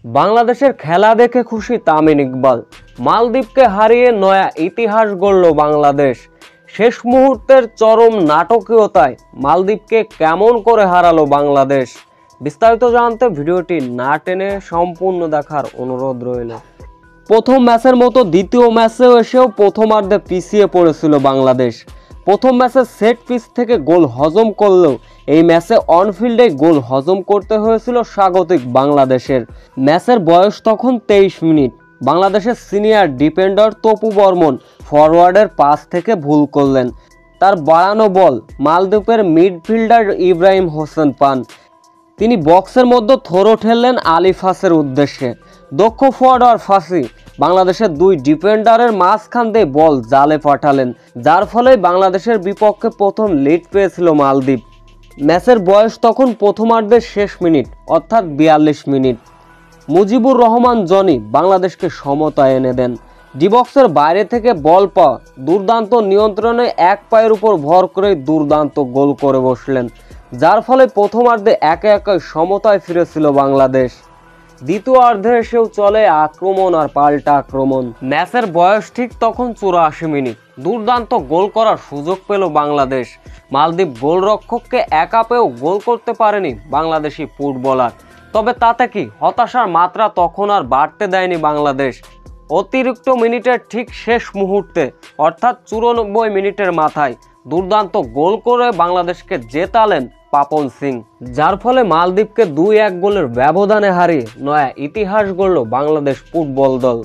বাংলাদেশের খেলা দেখে খুশি তামিম ইকবাল। মালদ্বীপকে হারিয়ে নয়া ইতিহাস গড়ল বাংলাদেশ। শেষ মুহূর্তের চরম নাটকীয়তায় মালদ্বীপকে কেমন করে হারালো বাংলাদেশ। বিস্তারিত জানতে ভিডিওটি না টেনে সম্পূর্ণ দেখার অনুরোধ রইল। প্রথম ম্যাচের মতো দ্বিতীয় ম্যাচেও এসেও প্রথমার্ধে পিছিয়ে পড়েছিল বাংলাদেশ। প্রথম ম্যাচে সেট পিস থেকে গোল হজম করলেও এই ম্যাচে অনফিল্ডে গোল হজম করতে হয়েছিল স্বাগতিক বাংলাদেশের। ম্যাচের বয়স তখন 23 মিনিট। বাংলাদেশের সিনিয়র ডিফেন্ডার তপু বর্মন ফরওয়ার্ডের পাস থেকে ভুল করলেন। তার বাড়ানো বল মালদ্বীপের মিডফিল্ডার ইব্রাহিম হোসেন পান। তিনি বক্সের মধ্যে থ্রো ঠেললেন আলিফাসের উদ্দেশ্যে। দক্ষ ফরওয়ার্ড ফাসি বাংলাদেশের দুই ডিফেন্ডারের মাঝখান দিয়ে বল জালে পাঠালেন, যার ফলে বাংলাদেশের বিপক্ষে প্রথম লিড পেয়েছিল মালদ্বীপ। ম্যাচের বয়স তখন প্রথমার্ধের শেষ মিনিট অর্থাৎ 42 মিনিট। মুজিবুর রহমান জনি বাংলাদেশকে সমতা এনে দেন। ডিবক্সের বাইরে থেকে বল পাওয়া দুর্দান্ত নিয়ন্ত্রণে এক পায়ের উপর ভর করে দুর্দান্ত গোল করে বসলেন, যার ফলে প্রথমার্ধে একে একে সমতায় ফিরেছিল বাংলাদেশ। দ্বিতীয়ার্ধে এসেও চলে আক্রমণ আর পাল্টা আক্রমণ। ম্যাচের বয়স ঠিক তখন 84 মিনিট। দুর্দান্ত গোল করার সুযোগ পেল বাংলাদেশ। মালদ্বীপ গোলরক্ষককে একা পেয়েও গোল করতে পারেনি বাংলাদেশি ফুটবলার। তবে তাতে কি, হতাশার মাত্রা তখন আর বাড়তে দেয়নি বাংলাদেশ। অতিরিক্ত মিনিটের ঠিক শেষ মুহূর্তে অর্থাৎ 94 মিনিটের মাথায় দুর্দান্ত গোল করে বাংলাদেশকে জেতালেন পাপন সিং, যার ফলে মালদ্বীপকে 2-1 গোলের ব্যবধানে হারিয়ে নয়া ইতিহাস গড়ল বাংলাদেশ ফুটবল দল।